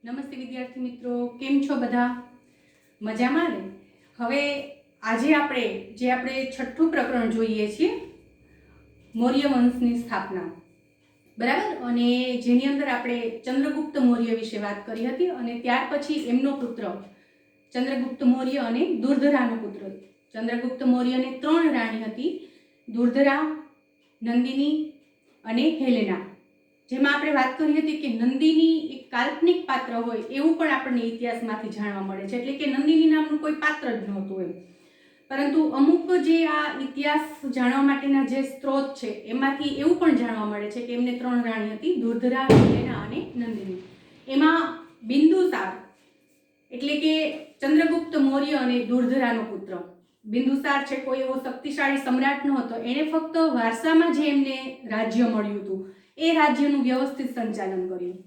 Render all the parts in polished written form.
નમસ્તે વિદ્યાર્થી મિત્રો, કેમ છો બધા? મજામાં ને? હવે આજે આપણે છઠ્ઠું પ્રકરણ જોઈએ છીએ, મૌર્ય વંશની સ્થાપના, બરાબર? અને જેની અંદર આપણે ચંદ્રગુપ્ત મૌર્ય વિશે વાત કરી હતી અને ત્યાર પછી એમનો પુત્ર ચંદ્રગુપ્ત મૌર્ય અને દુર્ધરાનો પુત્ર. ચંદ્રગુપ્ત મૌર્યને 3 રાણી હતી, દુર્ધરા, નંદિની અને હેલેના. જેમાં આપણે વાત કરી હતી કે નંદિની એક કાલ્પનિક પાત્ર હોય એવું પણ આપણને ઇતિહાસમાંથી જાણવા મળે છે, એટલે કે નંદિની નામનું કોઈ પાત્ર જ નહોતું એમ. પરંતુ અમુક જે આ ઇતિહાસ જાણવા માટેના જે સ્ત્રોત છે એમાંથી એવું પણ જાણવા મળે છે કે એમને 3 રાણી હતી, દુર્ધરા, હેલેના અને નંદિની. એમાં બિંદુસાર એટલે કે ચંદ્રગુપ્ત મૌર્ય અને દુર્ધરાનો પુત્ર બિંદુસાર છે, કોઈ એવો શક્તિશાળી સમ્રાટ નહોતો. એણે ફક્ત વારસામાં જે એમને રાજ્ય મળ્યું હતું એ રાજ્યનું વ્યવસ્થિત સંચાલન કર્યું.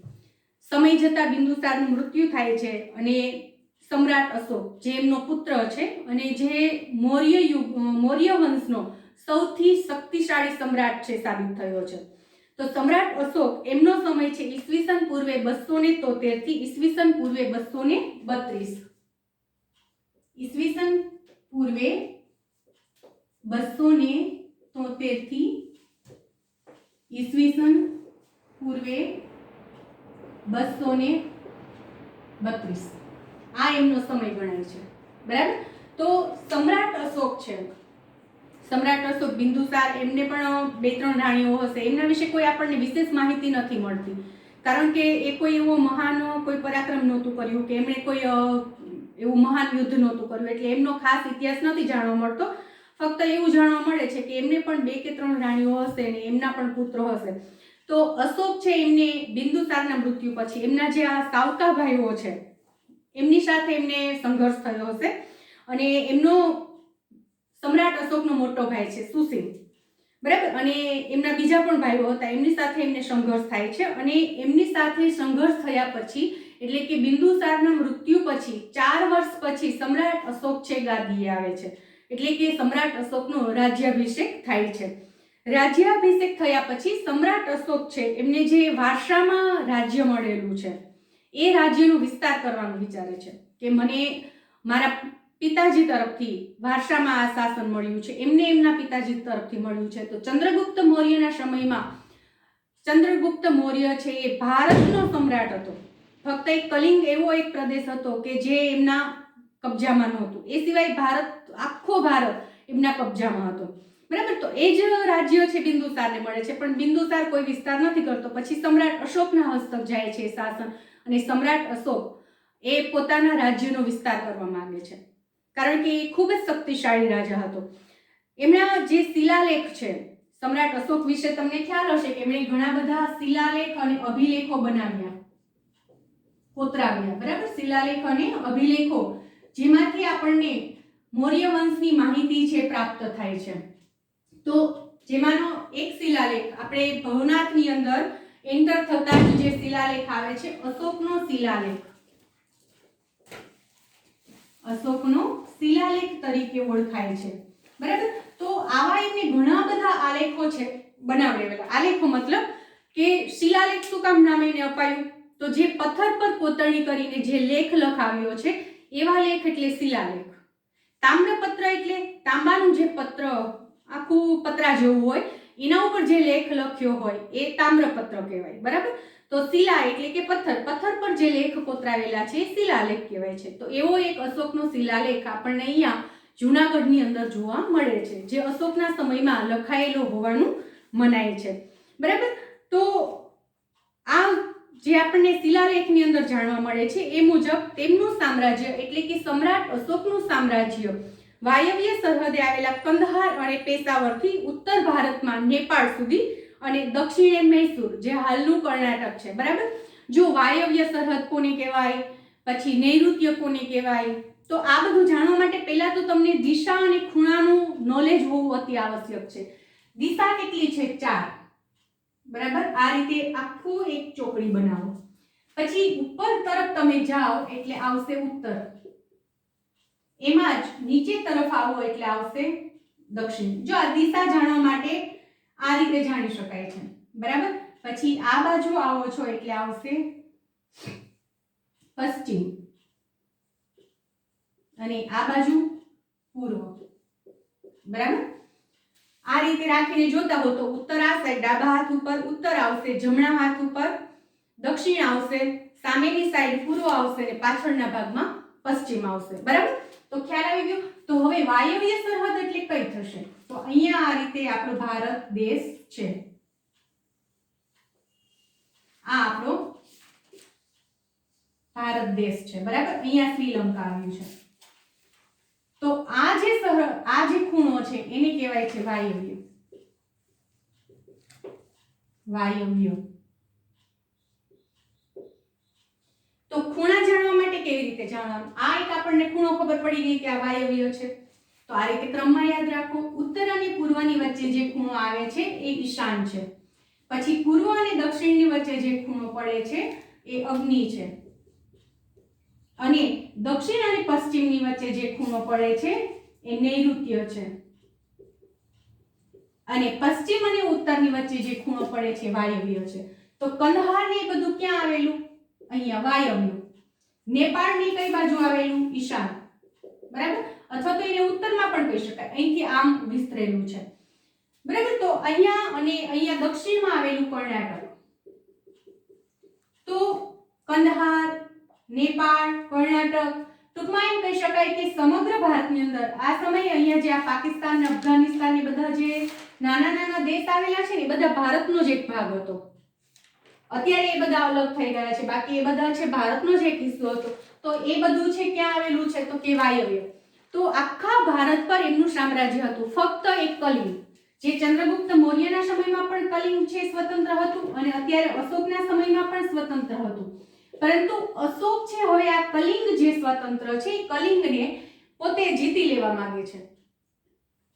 સમય જતાં બિંદુસારનું મૃત્યુ થાય છે અને સમ્રાટ અશોક જે એમનો પુત્ર છે અને જે મૌર્ય વંશનો સૌથી શક્તિશાળી સમ્રાટ છે સાબિત થયો છે. તો સમ્રાટ અશોક એમનો સમય છે ઈસવીસન પૂર્વે 273 થી ઈસવીસન પૂર્વે 232. ઈસવીસન પૂર્વે 273 થી ઈસવીસન પૂર્વે 232 આ એમનો સમય ગણાય છે, બરાબર? તો સમ્રાટ અશોક છે, સમ્રાટ અશોક, બિંદુસાર, એમને પણ 2-3 રાણીઓ હશે. એમના વિશે કોઈ આપણને વિશેષ માહિતી નથી મળતી, કારણ કે એ કોઈ એવો મહાન કોઈ પરાક્રમ નહોતું કર્યું કે એમણે કોઈ એવું મહાન યુદ્ધ નહોતું કર્યું, એટલે એમનો ખાસ ઇતિહાસ નથી જાણવા મળતો. ફક્ત એવું જાણવા મળે છે કે એમને પણ 2 કે 3 રાણીઓ હશે અને એમના પણ પુત્રો હશે. તો અશોક છે એમને બિંદુસારના મૃત્યુ પછી એમના જે આ સાવકા ભાઈઓ છે એમની સાથે એમને સંઘર્ષ થયો હશે અને એમનો સમ્રાટ અશોકનો મોટો ભાઈ છે સુસીલ, બરાબર? અને એમના બીજા પણ ભાઈઓ હતા, એમની સાથે એમને સંઘર્ષ થાય છે અને એમની સાથે સંઘર્ષ થયા પછી એટલે કે બિંદુસારના મૃત્યુ પછી 4 વર્ષ પછી સમ્રાટ અશોક છે ગાદીએ આવે છે, એટલે કે સમ્રાટ અશોકનો રાજ્યાભિષેક થાય છે. રાજ્યાભિષેક થયા પછી સમ્રાટ અશોક છે એમને જે વારસામાં રાજ્ય મળેલું છે એ રાજ્યનો વિસ્તાર કરવાનો વિચારે છે કે મને મારા પિતાજી તરફથી વારસામાં આ શાસન મળ્યું છે, એમને એમના પિતાજી તરફથી મળ્યું છે. તો ચંદ્રગુપ્ત મૌર્યના સમયમાં ચંદ્રગુપ્ત મૌર્ય છે એ ભારતનો સમ્રાટ હતો. ફક્ત એક કલિંગ એવો એક પ્રદેશ હતો કે જે એમના કબજામાં નહોતું, એ સિવાય આખો ભારત એમના કબજામાં હતો, બરાબર? તો એ જ રાજ્ય છે બિંદુસારને મળે છે, પણ બિંદુસાર કોઈ વિસ્તાર નથી કરતો. પછી સમ્રાટ અશોકના હસ્તક જાય છે શાસન અને સમ્રાટ અશોક એ પોતાના રાજ્યનો વિસ્તાર કરવા માંગે છે, કારણ કે એ ખૂબ જ શક્તિશાળી રાજા હતો. એમના જે શિલાલેખ છે સમ્રાટ અશોક વિશે તમને ખ્યાલ હશે કે એમણે ઘણા બધા શિલાલેખ અને અભિલેખો બનાવ્યા, કોતરાવ્યા, બરાબર? શિલાલેખ અને અભિલેખો જેમાંથી આપણને મૌર્ય વંશની માહિતી છે પ્રાપ્ત થાય છે. તો જેમાંનો એક શિલાલેખ આપણે ભવનાથની અંદર એન્ટર થતા જ જે શિલાલેખ આવે છે અશોકનો શિલાલેખ, અશોકનો શિલાલેખ તરીકે ઓળખાય છે, બરાબર? તો આવા એમને ઘણા બધા આલેખો છે બનાવેલા. આલેખો મતલબ કે શિલાલેખ શું કામ નામ એને અપાયું? તો જે પથ્થર પર કોતરણી કરીને જે લેખ લખાવ્યો છે એવા લેખ એટલે શિલાલેખ. તામ્રપત્ર એટલે તાંબાનું જે પત્ર આખું પતરા જેવું હોય એના ઉપર જે લેખ લખ્યો હોય એ તામ્રપત્ર કહેવાય, બરાબર? તો શિલા એટલે કે પથ્થર પર જે લેખ કોતરાવેલા છે એ શિલાલેખ કહેવાય છે. તો એવો એક અશોકનો શિલાલેખ આપણને અહીંયા જૂનાગઢની અંદર જોવા મળે છે, જે અશોકના સમયમાં લખાયેલો હોવાનું મનાય છે, બરાબર? તો આ જે આપણને શિલાલેખની અંદર જાણવા મળે છે એ મુજબ તેમનું સામ્રાજ્ય એટલે કે સમ્રાટ અશોકનું સામ્રાજ્ય વાયવ્ય સરહદે આવેલા કંદહાર અને પેશાવરથી ઉત્તર ભારતમાં નેપાળ સુધી અને દક્ષિણે મૈસૂર જે હાલનું કર્ણાટક છે, બરાબર? જો વાયવ્ય સરહદ કોને કહેવાય, પછી નૈઋત્ય કોને કહેવાય, તો આ બધું જાણવા માટે પહેલા તો તમને દિશા અને ખૂણાનું નોલેજ હોવું અતિ આવશ્યક છે. દિશા કેટલી છે? 4, બરાબર? આ રીતે આખું એક ચોકડી બનાવો. પછી ઉપર તરફ તમે જાઓ એટલે આવશે ઉત્તર, એમાં જ નીચે તરફ આવો એટલે આવશે દક્ષિણ. જો આ દિશા જાણવા માટે આ રીતે જાણી શકાય છે, બરાબર? પછી આ બાજુ આવો છો એટલે આવશે પશ્ચિમ અને આ બાજુ પૂર્વ, બરાબર। આ રીતે રાખીને જોતા હો તો ઉત્તર આ સાઈડ ડાબા હાથ ઉપર ઉત્તર આવશે, જમણા હાથ ઉપર દક્ષિણ આવશે, સામેની સાઈડ પૂર્વ આવશે અને પાછળના ભાગમાં પશ્ચિમ આવશે, બરાબર। તો ખ્યાલ આવી ગયો। તો હવે વાયવ્ય સરહદ એટલે કઈ થશે? તો અહીંયા આ રીતે આપણો ભારત દેશ છે, આ આપણો ભારત દેશ છે, બરાબર। અહીંયા શ્રીલંકા આવ્યું છે। તો આ જે સરહદ, આ જે ખૂણો છે એને કહેવાય છે વાયવ્ય, વાયવ્ય। તો ખૂણા જાણવા માટે કેવી રીતે જાણવાનું? આ એક આપણને ખૂણો ખબર પડી ગઈ કે આ વાયવ્ય છે, તો આ રીતે ક્રમમાં યાદ રાખો। ઉત્તર અને પૂર્વની વચ્ચે જે ખૂણો આવે છે એ ઈશાન છે, પછી પૂર્વ અને દક્ષિણની વચ્ચે જે ખૂણો પડે છે એ અગ્નિ છે, અને દક્ષિણ અને પશ્ચિમની વચ્ચે જે ખૂણો પડે છે એ નૈઋત્ય છે, અને પશ્ચિમ અને ઉત્તરની વચ્ચે જે ખૂણો પડે છે વાયવ્ય છે। તો કંદહાર ને બધું ક્યાં આવેલું? અહીંયા વાયવ્ય। નેપાળની કઈ બાજુ આવેલું? ઈશાન, બરાબર। અથવા તો એને ઉત્તરમાં પણ કહી શકાય, અહીંથી આમ વિસ્તરેલું છે, બરાબર। તો અહીંયા અને અહીંયા દક્ષિણમાં આવેલું કર્ણાટક। તો કંદહાર, નેપાળ, કર્ણાટક, ટૂંકમાં એમ કહી શકાય કે સમગ્ર ભારતની અંદર આ સમયે અહીંયા જે આ પાકિસ્તાન, અફઘાનિસ્તાન એ બધા જે નાના નાના દેશ આવેલા છે ને બધા ભારતનો જ એક ભાગ હતો। અત્યારે એ બધા અલગ થઈ ગયા છે, બાકી એ બધા છે ભારતનો જ એક હિસ્સો હતો। તો એ બધું છે ક્યાં આવેલું છે? તો કે વાયવ્ય। તો આખા ભારત પર એમનું સામ્રાજ્ય હતું, ફક્ત એક કલિંગ, જે ચંદ્રગુપ્ત મૌર્યના સમયમાં પણ કલિંગ છે સ્વતંત્ર હતું, અને અત્યારે અશોકના સમયમાં પણ સ્વતંત્ર હતું। પરંતુ અશોક છે હવે આ કલિંગ જે સ્વતંત્ર છે એ કલિંગને પોતે જીતી લેવા માંગે છે।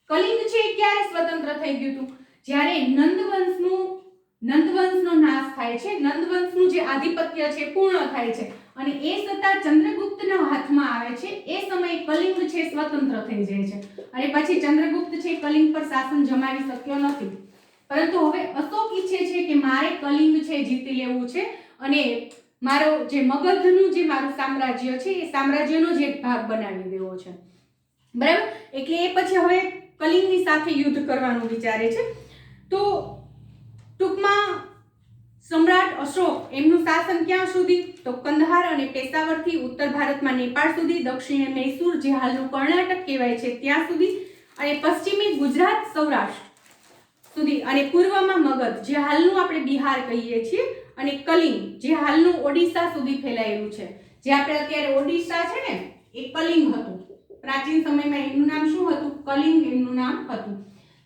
કલિંગ છે ક્યારે સ્વતંત્ર થઈ ગયું હતું? જ્યારે નંદવંશનો નાશ થાય છે, નંદવંશનું જે આધિપત્ય છે પૂર્ણ થાય છે અને એ સત્તા ચંદ્રગુપ્તના હાથમાં આવે છે, એ સમયે કલિંગ છે સ્વતંત્ર થઈ જાય છે, અને પછી ચંદ્રગુપ્ત છે કલિંગ પર શાસન જમાવી શક્યો નથી। પરંતુ હવે અશોક ઈચ્છે છે કે મારે કલિંગ છે જીતી લેવું છે, અને મારો જે મગધનું જે મારું સામ્રાજ્ય છે એ સામ્રાજ્યનો જ એક ભાગ બનાવી દેવો છે, બરાબર। એટલે એ પછી હવે કલિંગની સાથે યુદ્ધ કરવાનું વિચારે છે। તો ટૂંકમાં સમ્રાટ અશોક એમનું શાસન ક્યાં સુધી? તો કંદહાર અને પેશાવરથી ઉત્તર ભારતમાં નેપાળ સુધી, દક્ષિણે મૈસૂર જે હાલનું કર્ણાટક કહેવાય છે ત્યાં સુધી, અને પશ્ચિમી ગુજરાત, સૌરાષ્ટ્ર સુધી, અને પૂર્વમાં મગધ જે હાલનું આપણે બિહાર કહીએ છીએ, અને કલિંગ જે હાલનું ઓડિશા સુધી ફેલાયેલું છે। જે આપણે અત્યારે ઓડિશા છે ને એ કલિંગ હતું, પ્રાચીન સમયમાં એનું નામ શું હતું? કલિંગ એમનું નામ હતું।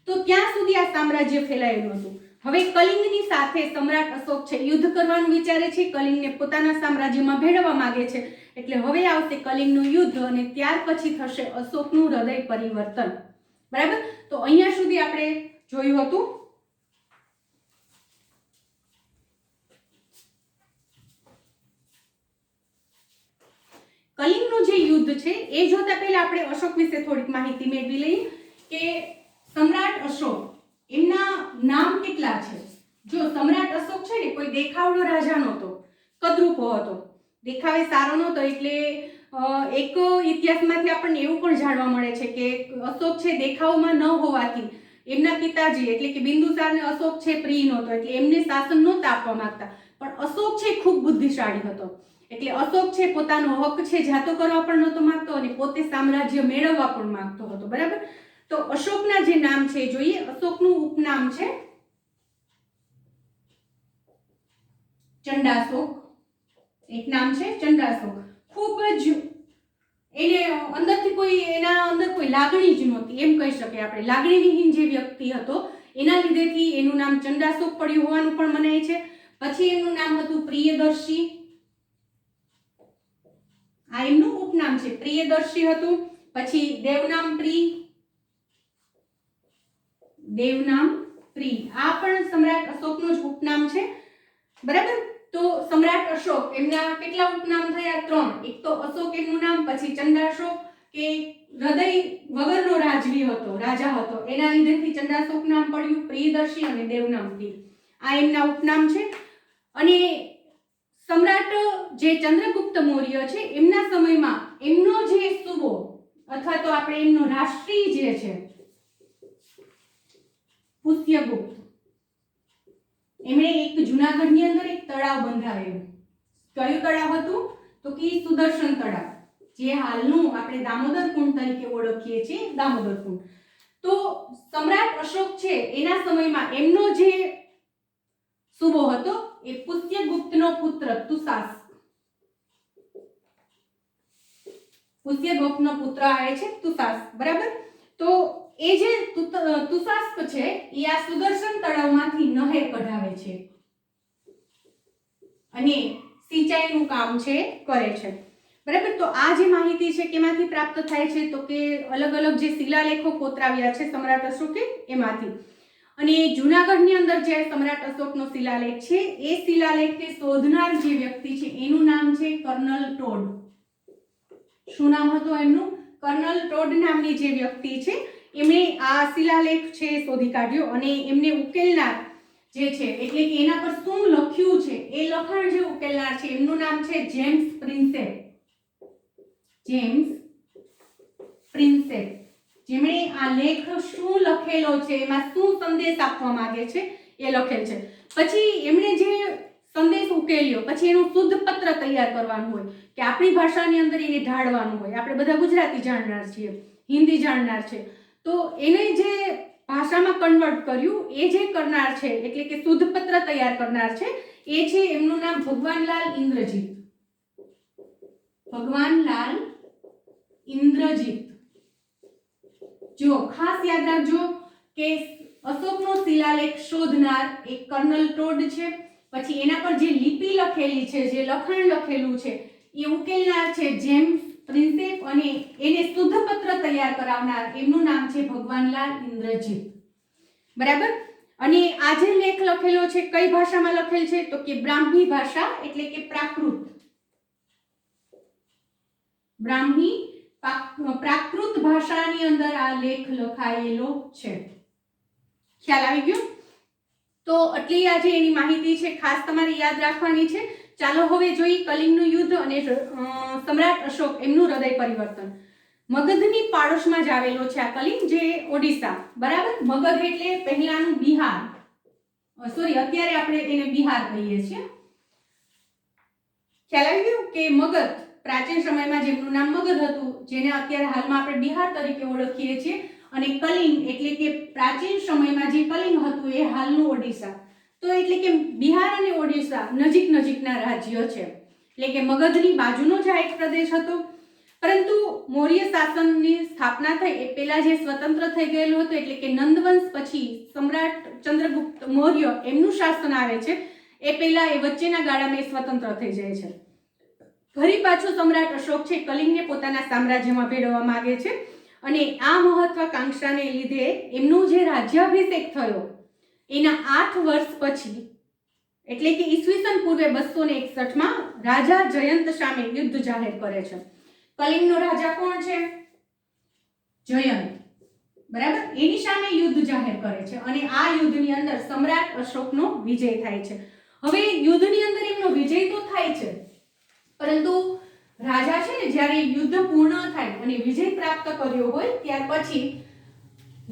તો ત્યાં સુધી આ સામ્રાજ્ય ફેલાયેલું હતું। હવે કલિંગની સાથે સમ્રાટ અશોક છે યુદ્ધ કરવાનું વિચારે છે, કલિંગને પોતાના સામ્રાજ્યમાં ભેળવવા માંગે છે, એટલે હવે આવશે કલિંગનું યુદ્ધ, અને ત્યાર પછી થશે અશોકનું હૃદય પરિવર્તન, બરાબર। તો અહીંયા સુધી આપણે જોયું હતું। કલિંગનું જે યુદ્ધ છે એ જોતા પહેલા આપણે અશોક વિશે થોડીક માહિતી મેળવી લઈએ કે સમ્રાટ અશોક એમના નામ કેટલા છે? જો સમ્રાટ અશોક છે ને કોઈ દેખાવડો રાજા નહોતો, કદરૂપો હતો, દેખાવે સારો નહોતો, એટલે એક ઇતિહાસમાંથી આપણને એવું પણ જાણવા મળે છે કે અશોક છે દેખાવમાં ન હોવાથી એમના પિતાજી એટલે કે બિંદુસારને અશોક છે પ્રિય નહોતો, એટલે એમને શાસન નહોતા આપવા માંગતા, પણ અશોક છે ખૂબ બુદ્ધિશાળી હતો, એટલે અશોક છે પોતાનો હક છે જાતો કરવા પણ નહોતો માંગતો અને પોતે સામ્રાજ્ય મેળવવા પણ માંગતો હતો, બરાબર। તો અશોકના જે નામ છે જોઈએ, અશોકનું ઉપનામ છે ચંડાશોક, એક નામ છે ચંડાશોક। ખૂબ જ એને અંદરથી કોઈ એના અંદર કોઈ લાગણી જ નહોતી એમ કહી શકીએ આપણે, લાગણીવિહીન જે વ્યક્તિ હતો એના લીધેથી એનું નામ ચંડાશોક પડ્યું હોવાનું પણ મનાય છે। પછી એમનું નામ હતું પ્રિયદર્શી, આ એમનું ઉપનામ છે, પ્રિયદર્શી હતું। પછી દેવનામ પ્રી, આ પણ સમ્રાટ અશોકનું જ ઉપનામ છે, બરાબર। તો સમ્રાટ અશોક એમના કેટલા ઉપનામ થયા? 3। એક તો અશોક એમનું નામ, પછી ચંડાશોક કે હૃદય વગરનો રાજવી હતો, રાજા હતો, એના લીધેથી ચંડાશોક નામ પડ્યું, પ્રિયદર્શી અને દેવનામ પ્રી, આ એમના ઉપનામ છે। અને સમ્રાટ જે ચંદ્રગુપ્ત મૌર્ય છે એમના સમયમાં એમનો જે સૂબો અથવા તો આપણે એમનો રાષ્ટ્રીય જે છે પુષ્યગુપ્ત, એમણે એક જૂનાગઢની અંદર એક તળાવ બંધાવેલું. કયું તળાવ હતું? તો કે સુદર્શન તળાવ, જે હાલનું આપણે દામોદર કુંડ તરીકે ઓળખીએ છીએ, દામોદર કુંડ. તો સમ્રાટ અશોક છે એના સમયમાં એમનો જે સૂબો હતો એ પુષ્યગુપ્તનો પુત્ર તુષાસ્ક, પુષ્યગુપ્તનો પુત્ર આવે છે તુષાસ્ક, બરાબર. તો એ જે તુષાસ્ક છે એ આ સુદર્શન તળાવમાંથી નહેર કઢાવે છે અને સિંચાઈનું કામ છે કરે છે, બરાબર. તો આ જે માહિતી છે કેમાંથી પ્રાપ્ત થાય છે? તો કે અલગ અલગ જે શિલાલેખો કોતરાવ્યા છે સમ્રાટ અશોકે એમાંથી. અને જૂનાગઢની અંદર જે સમ્રાટ અશોકનો શિલાલેખ છે એ શિલાલેખને શોધનાર જે વ્યક્તિ છે એનું નામ છે કર્નલ ટોડ. શું નામ હતું એમનું? કર્નલ ટોડ નામની જે વ્યક્તિ છે એમણે આ શિલાલેખ છે શોધી કાઢ્યો અને એમને ઉકેલનાર જે છે એટલે કે એના પર શું લખ્યું છે એ લખાણ જે ઉકેલનાર છે એમનું નામ છે જેમ્સ પ્રિન્સેપ. જેમ્સ પ્રિન્સેપ, જેમણે આ લેખ શું લખેલો છે, એમાં શું સંદેશ આપવા માંગે છે એ લખેલ છે. પછી એમણે જે સંદેશ ઉકેલ્યો પછી એનું શુદ્ધ પત્ર તૈયાર કરવાનું હોય કે આપણી ભાષાની અંદર એને ઢાળવાનું હોય. આપણે બધા ગુજરાતી જાણનાર છીએ, હિન્દી જાણનાર છે, તો એને જે ભાષામાં કન્વર્ટ કર્યું એ જે કરનાર છે એટલે કે શુદ્ધ પત્ર તૈયાર કરનાર છે એ છે એમનું નામ ભગવાનલાલ ઇન્દ્રજીત. ભગવાનલાલ ઇન્દ્રજીત. જો ખાસ યાદ રાખજો કે અશોકનો શિલાલેખ શોધનાર એક કર્નલ ટોડ છે, પછી એના પર જે લિપિ લખેલી છે, જે લખાણ લખેલું છે એ ઉકેલનાર છે જેમ્સ પ્રિન્સેપ અને એને શુદ્ધ પત્ર તૈયાર કરાવનાર એમનું નામ છે ભગવાનલાલ ઇન્દ્રજીત, બરાબર. અને આ જે લેખ લખેલો છે કઈ ભાષામાં લખેલ છે? તો કે બ્રાહ્મી ભાષા એટલે કે પ્રાકૃત. બ્રાહ્મી પ્રાકૃત ભાષાની અંદર આ લેખ લખાયેલો છે. ખ્યાલ આવી ગયો? તો આટલી આજે એની માહિતી છે, ખાસ તમારે યાદ રાખવાની છે. ચાલો હવે જોઈએ કલિંગનું યુદ્ધ અને સમ્રાટ અશોક એમનું હૃદય પરિવર્તન. મગધની પાડોશમાં જ આવેલો છે આ કલિંગ, જે ઓડિશા, બરાબર. મગધ એટલે પહેલાનું બિહાર, સોરી અત્યારે આપણે એને બિહાર કહીએ છીએ. ખ્યાલ આવી ગયો કે મગધ પ્રાચીન સમયમાં જેમનું નામ મગધ હતું, જેને અત્યારે હાલમાં આપણે બિહાર તરીકે ઓળખીએ છીએ, અને કલિંગ એટલે કે પ્રાચીન સમયમાં જે કલિંગ હતું એ હાલનું ઓડિશા. તો એટલે કે બિહાર અને ઓડિશા નજીક નજીકના રાજ્ય છે, એટલે કે મગધની બાજુનો જ આ એક પ્રદેશ હતો. પરંતુ મૌર્ય શાસનની સ્થાપના થઈ એ પહેલા જે સ્વતંત્ર થઈ ગયેલું હતું એટલે કે નંદવંશ પછી સમ્રાટ ચંદ્રગુપ્ત મૌર્ય એમનું શાસન આવે છે એ પહેલા એ વચ્ચેના ગાળામાં સ્વતંત્ર થઈ જાય છે. ફરી પાછો સમ્રાટ અશોક છે કલિંગને પોતાના સામ્રાજ્યમાં ભેળવવા માંગે છે અને આ મહત્વાકાંક્ષાને લીધે એમનો જે રાજ્યાભિષેક થયો એના 8 વર્ષ પછી એટલે કે ઈસવીસન પૂર્વે 261માં રાજા જયંત સામે યુદ્ધ જાહેર કરે છે. કલિંગનો રાજા કોણ છે? જયંત, બરાબર. એની સામે યુદ્ધ જાહેર કરે છે અને આ યુદ્ધની અંદર સમ્રાટ અશોકનો વિજય થાય છે. હવે યુદ્ધની અંદર એમનો વિજય તો થાય છે, પરંતુ રાજા છે ને જ્યારે યુદ્ધ પૂર્ણ થાય અને વિજય પ્રાપ્ત કર્યો હોય ત્યાર પછી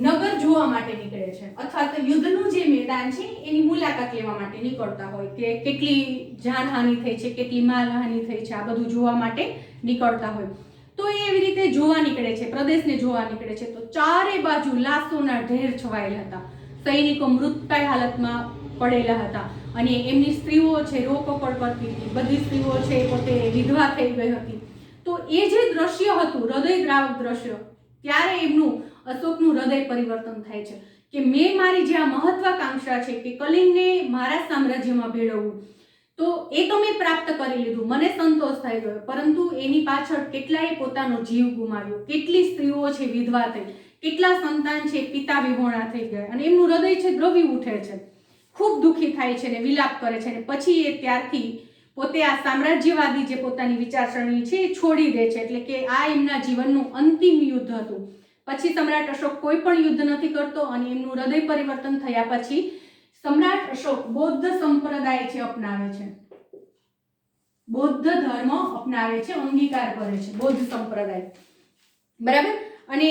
નગર જોવા માટે નીકળે છે, અથવા તો યુદ્ધનું જે મેદાન છે એની મુલાકાત લેવા માટે નીકળતા હોય કે કેટલી જાનહાનિ થઈ છે, કેટલી માલહાનિ થઈ છે, આ બધું જોવા માટે નીકળતા હોય. તો એ એવી રીતે જોવા નીકળે છે, પ્રદેશને જોવા નીકળે છે. તો ચારે બાજુ લાશોના ઢેર છવાયેલા હતા, સૈનિકો મૃતપ્રાય હાલતમાં પડેલા હતા અને એમની સ્ત્રીઓ છે રોકકળ કરતી હતી, બધી સ્ત્રીઓ છે પોતે વિધવા થઈ ગઈ હતી. તો એ જે દ્રશ્ય હતું હૃદયદ્રાવક દ્રશ્ય, ત્યારે એમનું અશોકનું હૃદય પરિવર્તન થાય છે કે મેં મારી જે આ મહત્વાકાંક્ષા છે કે કલિંગને મારા સામ્રાજ્યમાં ભેળવવું, તો એ તો મેં પ્રાપ્ત કરી લીધું, મને સંતોષ થઈ ગયો, પરંતુ એની પાછળ કેટલાય પોતાનો જીવ ગુમાવ્યો, કેટલી સ્ત્રીઓ છે વિધવા થઈ, કેટલા સંતાન છે પિતા વિહોણા થઈ ગયા અને એમનું હૃદય છે દ્રવી ઉઠે છે, ખૂબ દુઃખી થાય છે ને વિલાપ કરે છે. અને પછી એ ત્યારથી પોતે આ સામ્રાજ્યવાદી જે પોતાની વિચારસરણી છે એ છોડી દે છે, એટલે કે આ એમના જીવનનું અંતિમ યુદ્ધ હતું. પછી સમ્રાટ અશોક કોઈ પણ યુદ્ધ નથી કરતો અને એમનું હૃદય પરિવર્તન થયા પછી સમ્રાટ અશોક બૌદ્ધ સંપ્રદાય છે અપનાવે છે. બૌદ્ધ ધર્મ અપનાવે છે, અંગીકાર કરે છે, બૌદ્ધ સંપ્રદાય, બરાબર. અને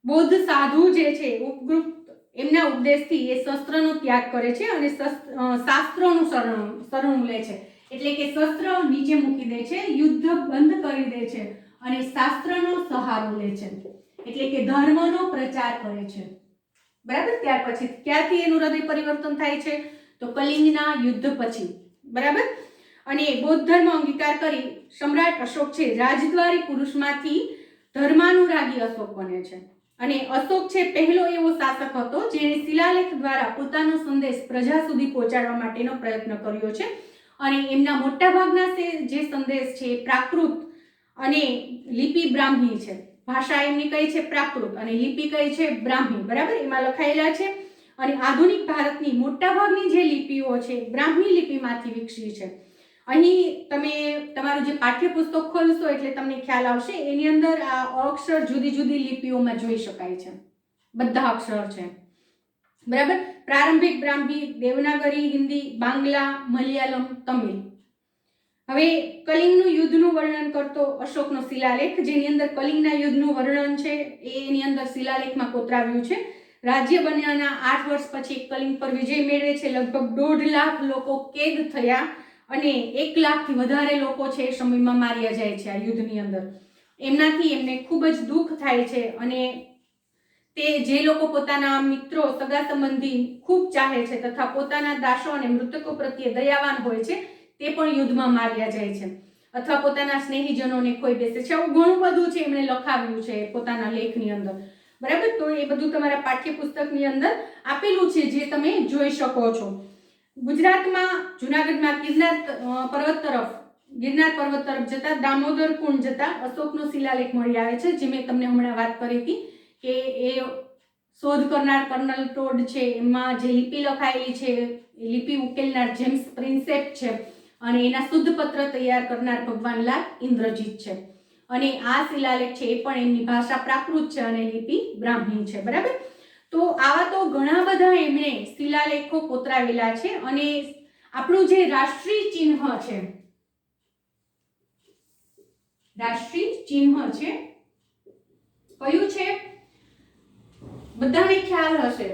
બૌદ્ધ સાધુ જે છે ઉપગૃત, એમના ઉપદેશથી એ શસ્ત્રનો ત્યાગ કરે છે અને શાસ્ત્રોનું શરણું લે છે. એટલે કે શસ્ત્ર નીચે મૂકી દે છે, યુદ્ધ બંધ કરી દે છે અને શાસ્ત્રનો સહારો લે છે. એટલે કે ધર્મનો પ્રચાર કરે છે, બરાબર. ત્યાર પછી ક્યાંથી એનું હૃદય પરિવર્તન થાય છે? તો કલિંગના યુદ્ધ પછી, બરાબર. અને બૌદ્ધ ધર્મ અંગીકાર કરી સમ્રાટ અશોક છે રાજદ્વારી પુરુષમાંથી ધર્માનુરાગી અશોક બને છે. અને અશોક છે પહેલો એવો શાસક હતો જેણે શિલાલેખ દ્વારા પોતાનો સંદેશ પ્રજા સુધી પહોંચાડવા માટેનો પ્રયત્ન કર્યો છે. અને એમના મોટાભાગના જે સંદેશ છે એ પ્રાકૃત અને લિપિ બ્રાહ્મી છે. ભાષા એમની કઈ છે? પ્રાકૃત, અને લિપિ કઈ છે? બ્રાહ્મી, બરાબર. એમાં લખાયેલા છે. અને આધુનિક ભારતની મોટાભાગની જે લિપિઓ છે બ્રાહ્મી લિપિમાંથી વિકસી છે. અહીં તમે તમારું જે પાઠ્યપુસ્તક ખોલશો એટલે તમને ખ્યાલ આવશે, એની અંદર આ અક્ષર જુદી જુદી લિપિઓમાં જોઈ શકાય છે, બધા અક્ષર છે, બરાબર. પ્રારંભિક બ્રાહ્મી, દેવનાગરી, હિન્દી, બાંગ્લા, મલયાલમ, તમિલ. હવે કલિંગનું યુદ્ધનું વર્ણન કરતો અશોકનો શિલાલેખ, જેની અંદર કલિંગના યુદ્ધનું વર્ણન છે એની અંદર શિલાલેખમાં કોતરાવ્યું છે. રાજ્ય બન્યાના 8 વર્ષ પછી કલિંગ પર વિજય મેળવે છે. લગભગ 1.5 લાખ લોકો કેદ થયા અને 1 લાખથી વધારે લોકો છે એ સમયમાં માર્યા જાય છે આ યુદ્ધની અંદર. એમનાથી એમને ખૂબ જ દુઃખ થાય છે અને તે જે લોકો પોતાના મિત્રો, સગા સંબંધી ખૂબ ચાહે છે તથા પોતાના દાસો અને મૃતકો પ્રત્યે દયાવાન હોય છે તે પણ યુદ્ધમાં માર્યા જાય છે અથવા પોતાના સ્નેહીજનોને ખોઈ બેસે છે. આવું ઘણું બધું છે એમણે લખાવ્યું છે પોતાના લેખની અંદર, બરાબર. તો એ બધું તમારા પાઠ્યપુસ્તકની અંદર આપેલું છે જે તમે જોઈ શકો છો. ગુજરાતમાં જુનાગઢમાં ગિરનાર પર્વત તરફ જતા દામોદર કુંડ જતા અશોકનો શિલાલેખ મળી આવે છે, જે મેં તમને હમણાં વાત કરી હતી કે એ શોધ કરનાર કર્નલ ટોડ છે, એમાં જે લિપિ લખાયેલી છે એ લિપિ ઉકેલનાર જેમ્સ પ્રિન્સેપ છે અને એના શુદ્ધ પત્ર તૈયાર કરનાર ભગવાનલાલ ઇન્દ્રજીત છે. અને આ શિલાલેખ છે એ પણ એમની ભાષા પ્રાકૃત છે અને લિપિ બ્રાહ્મી છે, બરાબર. તો આવા તો ઘણા બધા એમણે શિલાલેખો કોતરાવેલા છે. અને આપણું જે રાષ્ટ્રીય ચિહ્ન છે, કયું છે? બધાને ખ્યાલ હશે,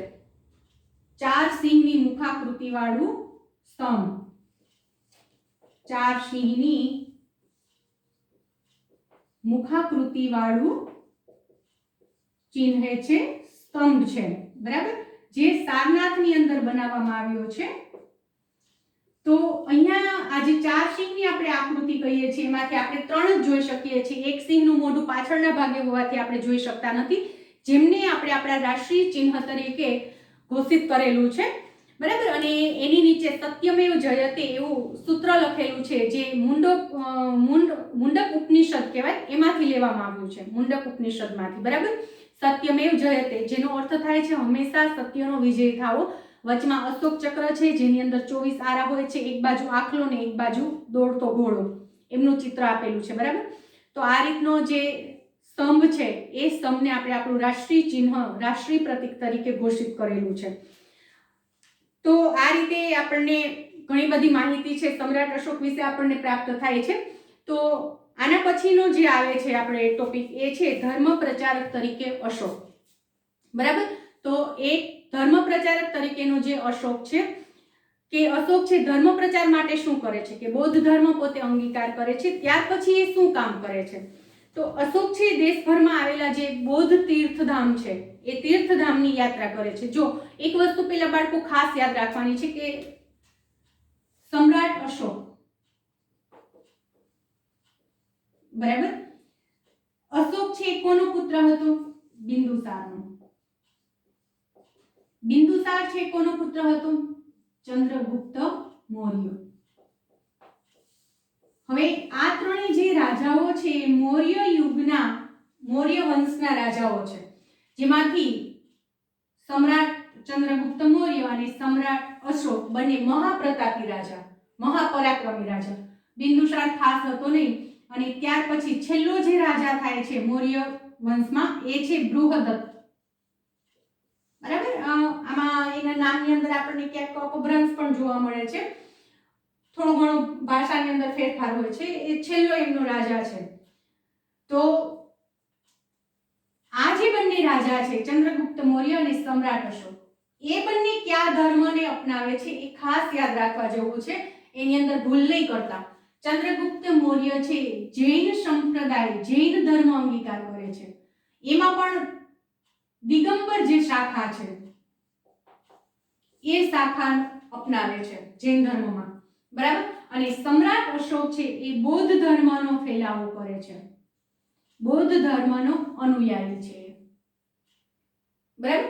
4 સિંહની મુખાકૃતિ વાળું સ્તંભ. 4 સિંહની મુખાકૃતિ વાળું ચિહ્ન છે, સ્તંભ છે, બરાબર. જે સારનાથની અંદર બનાવવામાં આવ્યો છે. તો અહીંયા આ જે 4 સિંહની આપણે આકૃતિ કહીએ છીએ એમાંથી આપણે 3 જ જોઈ શકીએ છીએ. એક સિંહનું મોઢું પાછળના ભાગે હોવાથી આપણે જોઈ શકતા નથી, જેમને આપણે આપણા રાષ્ટ્રીય ચિહ્ન તરીકે ઘોષિત કરેલું છે, બરાબર. અને એની નીચે સત્યમેવ જયતે એવું સૂત્ર લખેલું છે જે મુંડક ઉપનિષદ કહેવાય એમાંથી લેવામાં આવ્યું છે, મુંડક ઉપનિષદમાંથી, બરાબર. સત્યમેવ જયતે, જેનો અર્થ થાય છે હંમેશા સત્યનો વિજય થાવો. વચમાં અશોક ચક્ર છે જેની અંદર 24 આરા હોય છે, એક બાજુ આખલો ને એક બાજુ દોડતો ઘોડો, એમનું ચિત્ર આપેલું છે, બરાબર. તો આ રીતનો જે સ્તંભ છે એ સ્તંભને આપણે આપણું રાષ્ટ્રીય ચિહ્ન, રાષ્ટ્રીય પ્રતીક તરીકે ઘોષિત કરેલું છે. તો આ રીતે આપણને ઘણી બધી માહિતી છે સમ્રાટ અશોક વિશે આપણને પ્રાપ્ત થાય છે. તો આના પછીનો જે આવે છે આપણે ટોપિક એ છે ધર્મ પ્રચારક તરીકે અશોક, બરાબર. તો એ ધર્મ પ્રચારક તરીકેનો જે અશોક છે કે અશોક છે ધર્મ પ્રચાર માટે શું કરે છે કે બૌદ્ધ ધર્મ પોતે અંગીકાર કરે છે. ત્યાર પછી એ શું કામ કરે છે? તો અશોક છે દેશભરમાં આવેલા જે બૌદ્ધ તીર્થધામ છે એ તીર્થધામની યાત્રા કરે છે. જો એક વસ્તુ પેલા બાળકો ખાસ યાદ રાખવાની છે કે સમ્રાટ અશોક, બરાબર, અશોક છે કોનો પુત્ર હતો? બિંદુસારનો. બિંદુસાર છે કોનો પુત્ર હતો? ચંદ્રગુપ્ત મૌર્ય. હવે આ ત્રણેય જે રાજાઓ છે મૌર્ય યુગના, મૌર્ય વંશના રાજાઓ છે, જેમાંથી સમ્રાટ ચંદ્રગુપ્ત મૌર્ય અને સમ્રાટ અશોક બંને મહાપ્રતાપી રાજા, મહાપરાક્રમી રાજા. બિંદુસાર ખાસ હતો નહીં. અને ત્યાર પછી છેલ્લો જે રાજા થાય છે મૌર્ય વંશમાં એ છે બૃહદત્ત, બરાબર. આમાં એના નામની અંદર આપણને ક્યાંક અપભ્રંશ પણ જોવા મળે છે. થોડો ઘણો ભાષાની અંદર ફેરફાર હોય છે, એ છેલ્લો એમનો રાજા છે. તો આ જે બંને રાજા છે ચંદ્રગુપ્ત મૌર્ય અને સમ્રાટ અશોક, એ બંને કયા ધર્મને અપનાવે છે એ ખાસ યાદ રાખવા જેવું છે, એની અંદર ભૂલ નહીં કરતા. ચંદ્રગુપ્ત મૌર્ય છે જૈન સંપ્રદાય, જૈન ધર્મ અંગીકાર કરે છે. એમાં પણ દિગંબર જે શાખા છે એ શાખા અપનાવે છે જૈન ધર્મમાં, બરાબર. અને સમ્રાટ અશોક છે એ બૌદ્ધ ધર્મનો ફેલાવો કરે છે, બૌદ્ધ ધર્મનો અનુયાયી છે, બરાબર.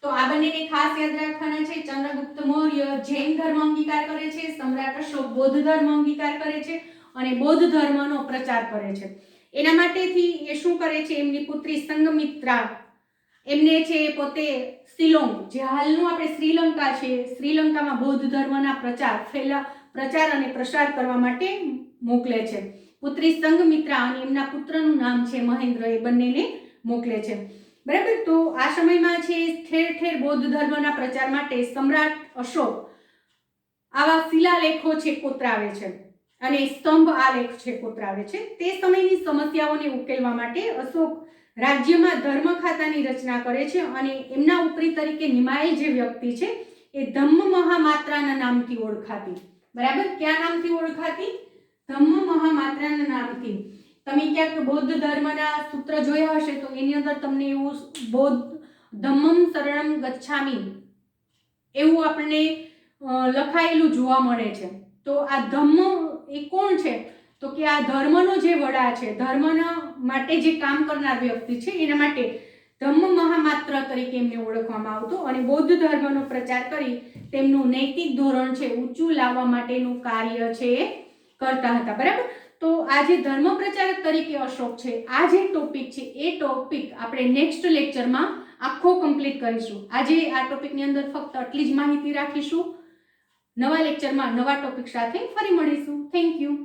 તો આ બંનેને ખાસ યાદ રાખવાના છે. ચંદ્રગુપ્ત મૌર્ય જૈન ધર્મ અંગીકાર કરે છે, સમ્રાટ અશોક બૌદ્ધ ધર્મ અંગીકાર કરે છે અને બૌદ્ધ ધર્મનો પ્રચાર કરે છે. એના માટેથી એ શું કરે છે, એમની પુત્રી સંઘમિત્રા, એમને છે પોતે શિલોંગ, જે હાલનું આપણે શ્રીલંકા છે, શ્રીલંકામાં બૌદ્ધ ધર્મના પ્રચાર અને પ્રસાર કરવા માટે મોકલે છે. પુત્રી સંઘમિત્રા અને એમના પુત્રનું નામ છે મહેન્દ્ર, એ બંનેને મોકલે છે, બરાબર. તો આ સમયમાં છે ઠેર ઠેર બૌદ્ધ ધર્મના પ્રચાર માટે સમ્રાટ અશોક આવા શિલાલેખો છે કોતરાવે છે અને સ્તંભ આલેખ છે કોતરાવે છે. તે સમયની સમસ્યાઓને ઉકેલવા માટે અશોક રાજ્યમાં ધર્મ ખાતાની રચના કરે છે અને એમના ઉપરી તરીકે નિમાયેલ જે વ્યક્તિ છે એ ધમ્મ મહામાત્રાના નામથી ઓળખાતી, બરાબર. કયા નામથી ઓળખાતી? ધમ્મ મહામાત્રાના નામથી. તમે ક્યાંક બૌદ્ધ ધર્મના સૂત્ર જોયા હશે તો એની અંદર તમને એવું બૌદ્ધ ધમ્મમ શરણમ ગચ્છામિ એવું આપણને લખાયેલું જોવા મળે છે. તો આ ધમ્મ એ કોણ છે? તો કે આ ધર્મનો જે વડા છે, ધર્મના માટે જે કામ કરનાર વ્યક્તિ છે, એના માટે ધમ્મ મહામાત્ર તરીકે એમને ઓળખવામાં આવતું અને બૌદ્ધ ધર્મનો પ્રચાર કરી તેમનું નૈતિક ધોરણ છે ઊંચું લાવવા માટેનું કાર્ય છે એ કરતા હતા, બરાબર. તો આ જે ધર્મ પ્રચારક તરીકે અશોક છે, આ જે ટોપિક છે એ ટોપિક આપણે નેક્સ્ટ લેક્ચરમાં આખો કમ્પ્લીટ કરીશું. આજે આ ટોપિકની અંદર ફક્ત આટલી જ માહિતી રાખીશું. નવા લેક્ચરમાં નવા ટોપિક સાથે ફરી મળીશું. Thank you.